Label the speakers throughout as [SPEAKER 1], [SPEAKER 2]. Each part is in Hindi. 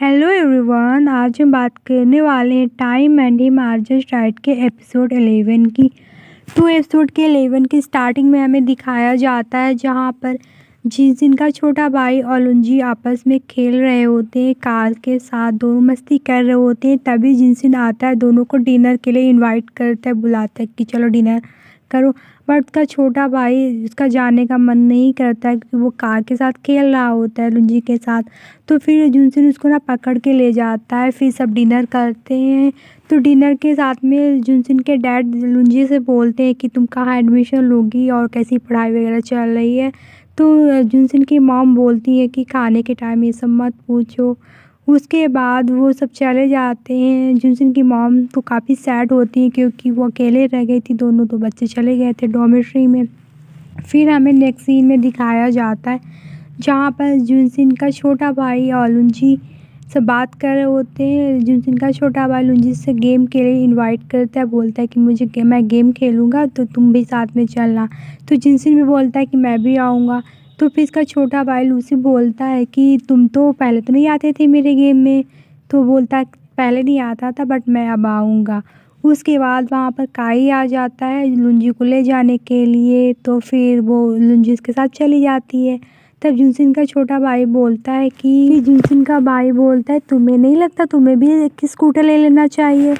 [SPEAKER 1] हेलो एवरीवन, आज हम बात करने वाले हैं time and him are just right के एपिसोड 11 की। तो एपिसोड के 11 की स्टार्टिंग में हमें दिखाया जाता है जहां पर जिनसिन का छोटा भाई और लुंजी आपस में खेल रहे होते हैं। कार के साथ दोनों मस्ती कर रहे होते हैं। तभी जिनसिन आता है, दोनों को डिनर के लिए इनवाइट करता है, बुलाता है कि चलो डिनर करो। बट उसका छोटा भाई, उसका जाने का मन नहीं करता है क्योंकि वो कार के साथ खेल रहा होता है लुंजी के साथ। तो फिर जिनसिन उसको पकड़ के ले जाता है। फिर सब डिनर करते हैं। तो डिनर के साथ में जिनसिन के डैड लुंजी से बोलते हैं कि तुम कहाँ एडमिशन लोगी और कैसी पढ़ाई वगैरह चल रही है। तो जिनसिन की मॉम बोलती है कि खाने के टाइम ये सब मत पूछो। उसके बाद वो सब चले जाते हैं। जिनसिन की मॉम तो काफ़ी सैड होती है क्योंकि वो अकेले रह गई थी, दोनों तो बच्चे चले गए थे डॉर्मेट्री में। फिर हमें नेक्स्ट सीन में दिखाया जाता है जहाँ पर जिनसिन का छोटा भाई और लुंजी से बात कर रहे होते हैं। जिनसिन का छोटा भाई लुंजी से गेम के लिए इनवाइट करता है, बोलता है कि मैं गेम खेलूँगा तो तुम भी साथ में चलना। तो जिनसिन भी बोलता है कि मैं भी आऊँगा। तो फिर इसका छोटा भाई लूसी बोलता है कि तुम तो पहले तो नहीं आते थे मेरे गेम में। तो बोलता है पहले नहीं आता था बट मैं अब आऊँगा। उसके बाद वहाँ पर काई आ जाता है लुंजी को ले जाने के लिए। तो फिर वो लुंजी उसके साथ चली जाती है। तब जिनसिन का छोटा भाई बोलता है कि जिनसिन का भाई बोलता है तुम्हें नहीं लगता तुम्हें भी एक स्कूटर ले लेना चाहिए।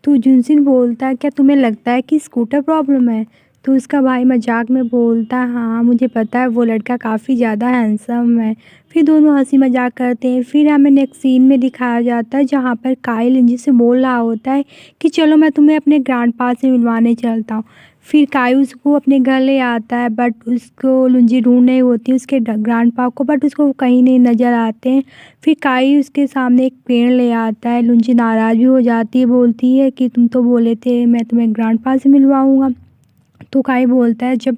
[SPEAKER 1] तो जिनसिन बोलता है क्या तुम्हें लगता है कि स्कूटर प्रॉब्लम है। तो उसका भाई मजाक में बोलता है हाँ मुझे पता है वो लड़का काफ़ी ज़्यादा हैंडसम है। फिर दोनों हंसी मजाक करते हैं। फिर हमें नेक्स्ट सीन में दिखाया जाता है जहाँ पर काई लुंजी से बोल रहा होता है कि चलो मैं तुम्हें अपने ग्रैंडपा से मिलवाने चलता हूँ। फिर काई उसको अपने घर ले आता है बट उसको लुंजी ढूंढ रही होती है उसके ग्रैंडपा को, बट उसको कहीं नहीं नज़र आते हैं। फिर काई उसके सामने एक पेड़ ले आता है। लुंजी नाराज़ भी हो जाती है, बोलती है कि तुम तो बोले थे मैं तुम्हें ग्रैंडपा से मिलवाऊँगा। तो काई बोलता है जब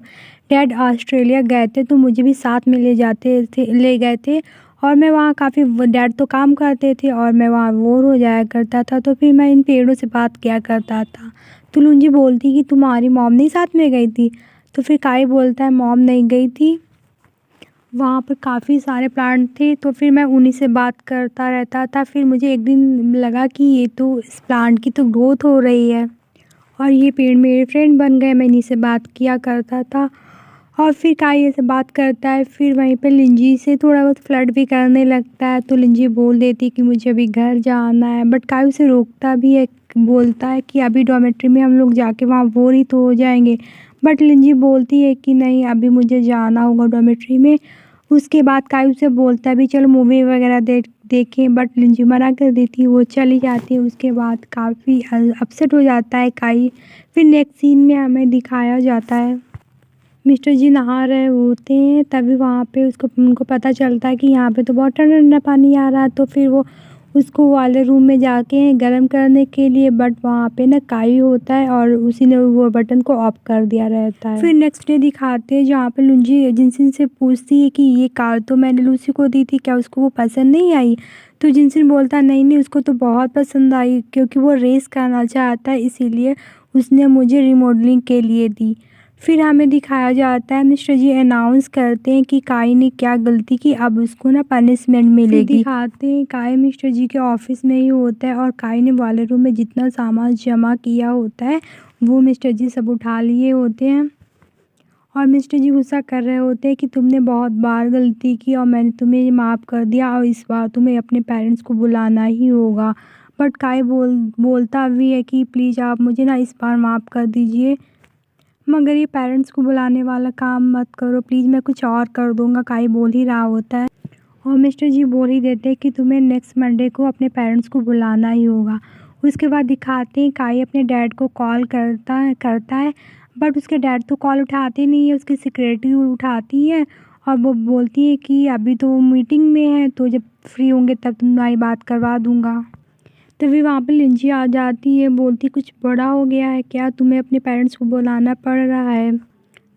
[SPEAKER 1] डैड ऑस्ट्रेलिया गए थे तो मुझे भी साथ में ले गए थे और मैं वहाँ काफ़ी डैड तो काम करते थे और मैं वहाँ बोर हो जाया करता था। तो फिर मैं इन पेड़ों से बात किया करता था। तो लुंजी बोलती कि तुम्हारी मॉम नहीं साथ में गई थी। तो फिर काई बोलता है मॉम नहीं गई थी, वहाँ पर काफ़ी सारे प्लांट थे तो फिर मैं उन्हीं से बात करता रहता था। फिर मुझे एक दिन लगा कि ये तो इस प्लांट की तो ग्रोथ हो रही है और ये पेड़ मेरे फ्रेंड बन गए, मैं इन्हीं से बात किया करता था। और फिर काई ऐसे बात करता है। फिर वहीं पे लिंजी से थोड़ा बहुत फ्लर्ट भी करने लगता है। तो लिंजी बोल देती है कि मुझे अभी घर जाना है, बट काई उसे रोकता भी है, बोलता है कि अभी डॉर्मेट्री में हम लोग जाके वहाँ बोर ही तो हो जाएंगे। बट लिंजी बोलती है कि नहीं अभी मुझे जाना होगा डॉर्मेट्री में। उसके बाद काई उसे बोलता है भी चलो मूवी वगैरह देखें, बट लिंजी मना कर देती है, वो चली जाती है। उसके बाद काफ़ी अपसेट हो जाता है काई। फिर नेक्स्ट सीन में हमें दिखाया जाता है मिस्टर जी नहा रहे होते हैं। तभी वहाँ पे उनको पता चलता है कि यहाँ पे तो बहुत ठंडा ठंडा पानी आ रहा है। तो फिर वो उसको वाले रूम में जाके गर्म करने के लिए, बट वहाँ पे ना काई होता है और उसी ने वो बटन को ऑफ कर दिया रहता है। फिर नेक्स्ट डे दिखाते हैं जहाँ पे लुंजी जिनसिन से पूछती है कि ये कार तो मैंने लूसी को दी थी, क्या उसको वो पसंद नहीं आई। तो जिनसिन बोलता नहीं उसको तो बहुत पसंद आई क्योंकि वो रेस करना चाहता है, इसीलिए उसने मुझे रिमॉडलिंग के लिए दी। फिर हमें दिखाया जाता है मिस्टर जी अनाउंस करते हैं कि काई ने क्या गलती की, अब उसको पनिशमेंट मिलेगी। दिखाते हैं काई मिस्टर जी के ऑफिस में ही होता है और काई ने वाले रूम में जितना सामान जमा किया होता है वो मिस्टर जी सब उठा लिए होते हैं। और मिस्टर जी गुस्सा कर रहे होते हैं कि तुमने बहुत बार गलती की और मैंने तुम्हें माफ़ कर दिया और इस बार तुम्हें अपने पेरेंट्स को बुलाना ही होगा। बट काई बोलता भी है कि प्लीज़ आप मुझे इस बार माफ़ कर दीजिए, मगर ये पेरेंट्स को बुलाने वाला काम मत करो प्लीज़, मैं कुछ और कर दूंगा। काई बोल ही रहा होता है और मिस्टर जी बोल ही देते हैं कि तुम्हें नेक्स्ट मंडे को अपने पेरेंट्स को बुलाना ही होगा। उसके बाद दिखाते हैं काई अपने डैड को कॉल करता है बट उसके डैड तो कॉल उठाते नहीं है, उसकी सिक्योरिटी उठाती है और वो बोलती है कि अभी तो मीटिंग में है, तो जब फ्री होंगे तब तुम्हारी बात करवा दूंगा। तभी वहाँ पे लिंजी आ जाती है, बोलती कुछ बड़ा हो गया है क्या, तुम्हें अपने पेरेंट्स को बुलाना पड़ रहा है।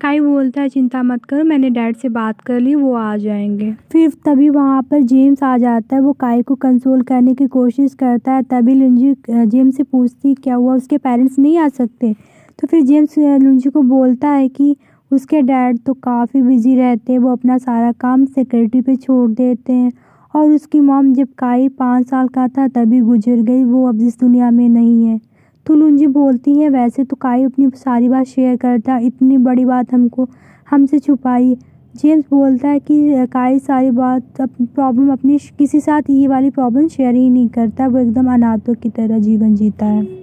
[SPEAKER 1] काई बोलता है चिंता मत करो, मैंने डैड से बात कर ली, वो आ जाएंगे। फिर तभी वहाँ पर जेम्स आ जाता है, वो काई को कंसोल करने की कोशिश करता है। तभी लिंजी जेम्स से पूछती क्या हुआ, उसके पेरेंट्स नहीं आ सकते। तो फिर जेम्स लिंजी को बोलता है कि उसके डैड तो काफ़ी बिजी रहते हैं, वो अपना सारा काम सिक्योरिटी पे छोड़ देते हैं और उसकी मॉम जब काई 5 साल का था तभी गुजर गई, वो अब इस दुनिया में नहीं है। तो लुंजी बोलती है वैसे तो काई अपनी सारी बात शेयर करता, इतनी बड़ी बात हमसे छुपाई। जेम्स बोलता है कि काई सारी बात प्रॉब्लम अपनी किसी साथ ये वाली प्रॉब्लम शेयर ही नहीं करता, वो एकदम अनाथों की तरह जीवन जीता है।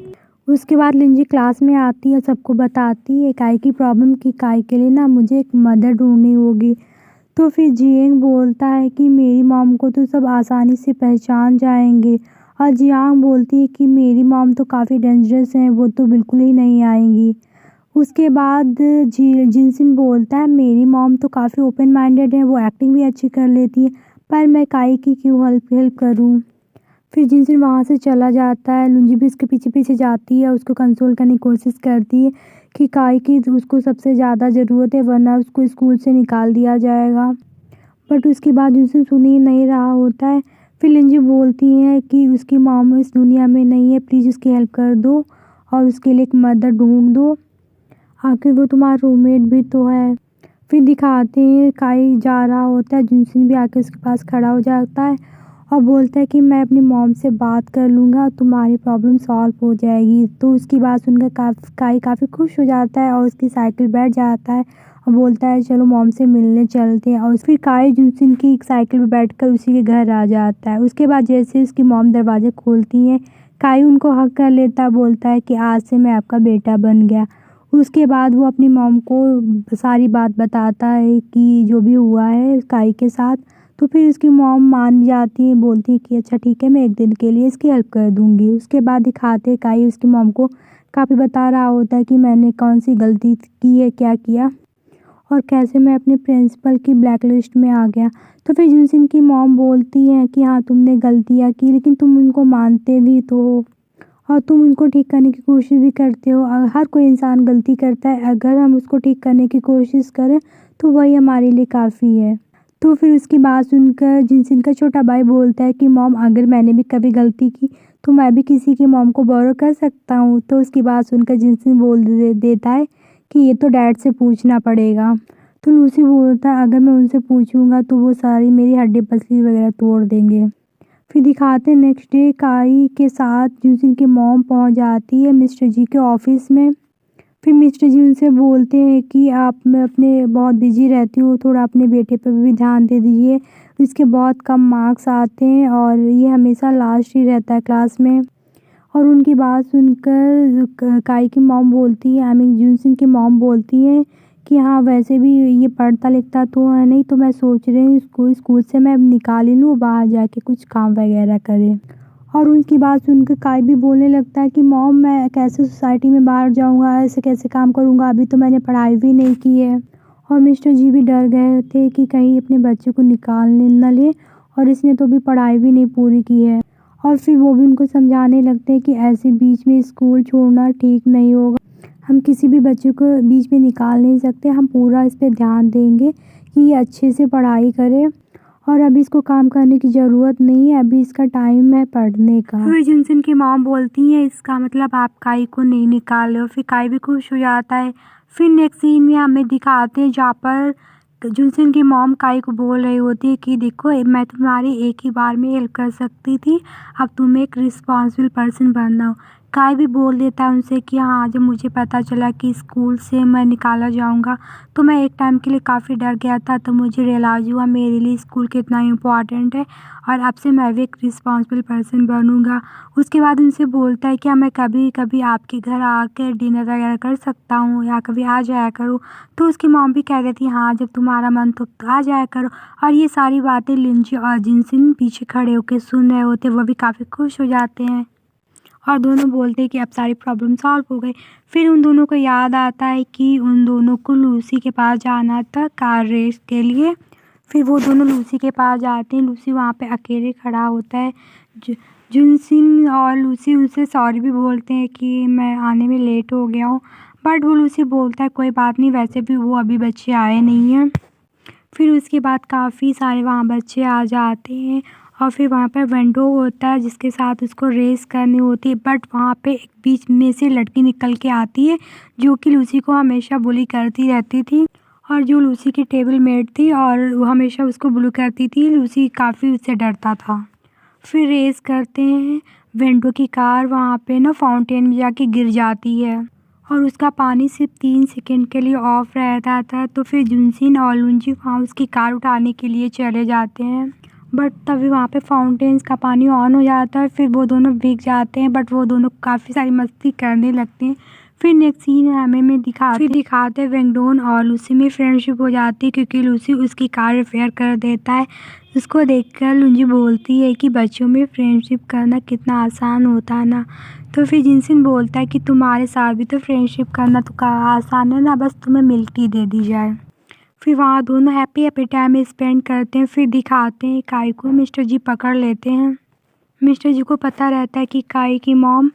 [SPEAKER 1] उसके बाद लिंजी क्लास में आती है, सबको बताती है काई की प्रॉब्लम की काई के लिए ना मुझे एक मदर ढूंढनी होगी। तो फिर जियांग बोलता है कि मेरी मॉम को तो सब आसानी से पहचान जाएंगे, और जियांग बोलती है कि मेरी मॉम तो काफ़ी डेंजरस हैं, वो तो बिल्कुल ही नहीं आएंगी। उसके बाद जिनसिन बोलता है मेरी मॉम तो काफ़ी ओपन माइंडेड है, वो एक्टिंग भी अच्छी कर लेती है, पर मैं काई की क्यों हेल्प करूं। फिर जिनसिन वहाँ से चला जाता है, लुंजी भी उसके पीछे पीछे जाती है, उसको कंसोल करने की कोशिश करती है कि काई की उसको सबसे ज़्यादा ज़रूरत है वरना उसको स्कूल से निकाल दिया जाएगा। बट उसकी बात जिनसिन सुन ही नहीं रहा होता है। फिर लिंजी बोलती है कि उसकी मॉम इस दुनिया में नहीं है, प्लीज़ उसकी हेल्प कर दो और उसके लिए एक मदर ढूंढ दो, आखिर वो तुम्हारा रूममेट भी तो है। फिर दिखाते हैं काई जा रहा होता है, जिनसिन भी आके उसके पास खड़ा हो जाता है और बोलता है कि मैं अपनी मॉम से बात कर लूँगा, तुम्हारी प्रॉब्लम सॉल्व हो जाएगी। तो उसकी बात सुनकर काई काफ़ी खुश हो जाता है और उसकी साइकिल बैठ जाता है और बोलता है चलो मॉम से मिलने चलते हैं। और फिर काई जिनसिन की साइकिल पर बैठकर उसी के घर आ जाता है। उसके बाद जैसे उसकी मॉम दरवाज़ा खोलती हैं, काई उनको हक कर लेता, बोलता है कि आज से मैं आपका बेटा बन गया। उसके बाद वो अपनी मॉम को सारी बात बताता है कि जो भी हुआ है काई के साथ। तो फिर उसकी मॉम मान जाती है, बोलती है कि अच्छा ठीक है, मैं एक दिन के लिए इसकी हेल्प कर दूंगी। उसके बाद दिखाते काई उसकी मॉम को काफ़ी बता रहा होता है कि मैंने कौन सी गलती की है, क्या किया और कैसे मैं अपने प्रिंसिपल की ब्लैक लिस्ट में आ गया। तो फिर जिनसिन की मॉम बोलती है कि हाँ तुमने गलतियाँ की, लेकिन तुम उनको मानते भी तो हो और तुम उनको ठीक करने की कोशिश भी करते हो। हर कोई इंसान गलती करता है, अगर हम उसको ठीक करने की कोशिश करें तो वही हमारे लिए काफ़ी है। तो फिर उसकी बात सुनकर जिनसिन का छोटा भाई बोलता है कि मॉम अगर मैंने भी कभी गलती की तो मैं भी किसी की मॉम को बोरो कर सकता हूँ। तो उसकी बात सुनकर जिनसिन बोल देता है कि ये तो डैड से पूछना पड़ेगा। तो लूसी बोलता है अगर मैं उनसे पूछूंगा तो वो सारी मेरी हड्डी पसली वगैरह तोड़ देंगे। फिर दिखाते नेक्स्ट डे काई के साथ जिनसिन की मॉम पहुंच जाती है मिस्टर जी के ऑफिस में। फिर मिस्टर जी उनसे बोलते हैं कि आप मैं अपने बहुत बिजी रहती हूँ, थोड़ा अपने बेटे पर भी ध्यान दे दीजिए, इसके बहुत कम मार्क्स आते हैं और ये हमेशा लास्ट ही रहता है क्लास में। और उनकी बात सुनकर काई की मॉम बोलती है, आई मीन जिनसिन की मॉम बोलती है कि हाँ वैसे भी ये पढ़ता लिखता तो है नहीं, तो मैं सोच रही हूँ इसको स्कूल से मैं निकाल ही लूँ, बाहर जाके कुछ काम वगैरह करे। और उनकी बात सुनकर काई भी बोलने लगता है कि मॉम मैं कैसे सोसाइटी में बाहर जाऊंगा, ऐसे कैसे काम करूंगा, अभी तो मैंने पढ़ाई भी नहीं की है। और मिस्टर जी भी डर गए थे कि कहीं अपने बच्चे को निकाल न ले, और इसने तो भी पढ़ाई भी नहीं पूरी की है। और फिर वो भी उनको समझाने लगते हैं कि ऐसे बीच में स्कूल छोड़ना ठीक नहीं होगा, हम किसी भी बच्चे को बीच में निकाल नहीं सकते, हम पूरा इस पर ध्यान देंगे कि ये अच्छे से पढ़ाई करे और अभी इसको काम करने की ज़रूरत नहीं है, अभी इसका टाइम है पढ़ने का। फिर जिनसिन की मॉम बोलती है इसका मतलब आप काई को नहीं निकाल रहे हो। फिर काई भी खुश हो जाता है। फिर नेक्स्ट सीन में हमें दिखाते हैं जहाँ पर जिनसिन की मॉम काई को बोल रही होती है कि देखो मैं तुम्हारी एक ही बार में हेल्प कर सकती थी, अब तुम्हें एक रिस्पॉन्सिबल पर्सन बनना हो। काई भी बोल देता है उनसे कि हाँ जब मुझे पता चला कि स्कूल से मैं निकाला जाऊंगा तो मैं एक टाइम के लिए काफ़ी डर गया था, तो मुझे रियलाइज़ हुआ मेरे लिए स्कूल कितना इम्पोर्टेंट है और अब से मैं भी एक रिस्पॉन्सिबल पर्सन बनूंगा। उसके बाद उनसे बोलता है कि मैं कभी कभी आपके घर आकर डिनर वगैरह कर सकता हूँ या कभी आ जाया करो। तो उसकी मॉम भी कह देती है हाँ जब तुम्हारा मन तो आ जाया करो। और ये सारी बातें लिंजी और जिनसिन पीछे खड़े होकर सुन रहे होते, वो भी काफ़ी खुश हो जाते हैं और दोनों बोलते हैं कि अब सारी प्रॉब्लम सॉल्व हो गई। फिर उन दोनों को याद आता है कि उन दोनों को लूसी के पास जाना था कार रेस के लिए। फिर वो दोनों लूसी के पास जाते हैं, लूसी वहाँ पे अकेले खड़ा होता है। जिनसिन और लूसी उनसे सॉरी भी बोलते हैं कि मैं आने में लेट हो गया हूँ, बट वो लूसी बोलता है कोई बात नहीं, वैसे भी वो अभी बच्चे आए नहीं हैं। फिर उसके बाद काफ़ी सारे वहाँ बच्चे आ जाते हैं और फिर वहाँ पर वेंडो होता है जिसके साथ उसको रेस करनी होती है, बट वहाँ पे एक बीच में से लड़की निकल के आती है जो कि लूसी को हमेशा बुली करती रहती थी और जो लूसी की टेबल मेट थी और वो हमेशा उसको बुली करती थी, लूसी काफ़ी उससे डरता था। फिर रेस करते हैं, वेंडो की कार वहाँ पे ना फाउंटेन में जाके गिर जाती है और उसका पानी सिर्फ 3 सेकंड के लिए ऑफ रहता था। तो फिर जुनसिन और लुंजी वहाँ उसकी कार उठाने के लिए चले जाते हैं, बट तभी वहाँ पे फाउंटेन्स का पानी ऑन हो जाता है। फिर वो दोनों भीग जाते हैं, बट वो दोनों काफ़ी सारी मस्ती करने लगते हैं। फिर नेक्स्ट सीन हमें में दिखाते वेंगडोन और लूसी में फ्रेंडशिप हो जाती है, क्योंकि लूसी उसकी कार रिपेयर कर देता है। उसको देखकर लुंजी बोलती है कि बच्चों में फ्रेंडशिप करना कितना आसान होता है ना। तो फिर जिनसिन बोलता है कि तुम्हारे साथ भी तो फ्रेंडशिप करना तो आसान है ना, बस तुम्हें मिल्क टी दे दी जाए। फिर वहाँ दोनों हैप्पी टाइम स्पेंड करते हैं। फिर दिखाते हैं काई को मिस्टर जी पकड़ लेते हैं। मिस्टर जी को पता रहता है कि काई की मॉम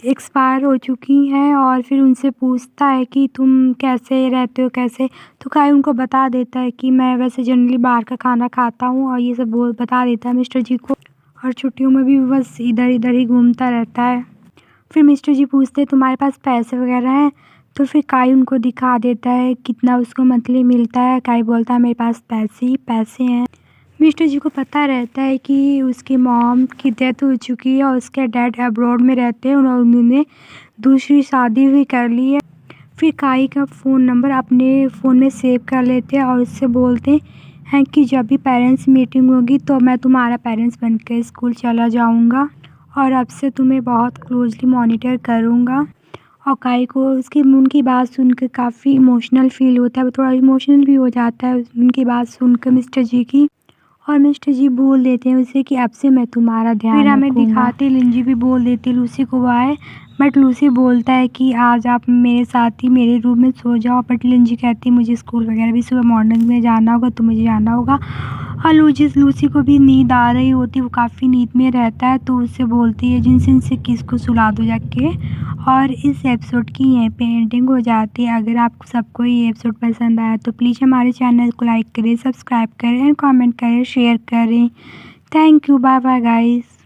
[SPEAKER 1] एक्सपायर हो चुकी हैं और फिर उनसे पूछता है कि तुम कैसे रहते हो कैसे। तो काई उनको बता देता है कि मैं वैसे जनरली बाहर का खाना खाता हूँ और ये सब बता देता है मिस्टर जी को, और छुट्टियों में भी बस इधर इधर ही घूमता रहता है। फिर मिस्टर जी पूछते हैं तुम्हारे पास पैसे वगैरह हैं। तो फिर काई उनको दिखा देता है कितना उसको मंथली मिलता है। काई बोलता है मेरे पास पैसे ही पैसे हैं। मिस्टर जी को पता रहता है कि उसकी मॉम की डेथ हो चुकी है और उसके डैड अब्रॉड में रहते हैं और उन्होंने दूसरी शादी भी कर ली है। फिर काई का फ़ोन नंबर अपने फ़ोन में सेव कर लेते हैं और उससे बोलते हैं कि जब भी पेरेंट्स मीटिंग होगी तो मैं तुम्हारा पेरेंट्स बनकर स्कूल चला जाऊंगा और अब से तुम्हें बहुत क्लोजली मॉनिटर करूंगा। और काई को उनकी बात सुनकर काफ़ी इमोशनल फील होता है, वो थोड़ा इमोशनल भी हो जाता है उनकी बात सुनकर मिस्टर जी की। और मिस्टर जी बोल देते हैं उसे कि अब से मैं तुम्हारा ध्यान रखूंगा। फिर हमें दिखाते लिंजी भी बोल देती लूसी को बाय, बट लूसी बोलता है कि आज आप मेरे साथ ही मेरे रूम में सो जाओ। बट लिंजी कहती है मुझे स्कूल वगैरह भी सुबह मॉर्निंग में जाना होगा तो मुझे जाना होगा। और लूसी को भी नींद आ रही होती, वो काफ़ी नींद में रहता है, तो उससे बोलती है जिनसिन से कि इसको सुला दो जाके। और इस एपिसोड की यहीं पे एंडिंग हो जाती है। अगर आपको सबको ये एपिसोड पसंद आया तो प्लीज़ हमारे चैनल को लाइक करें, सब्सक्राइब करें एंड कमेंट करें, शेयर करें। Thank you, bye bye guys.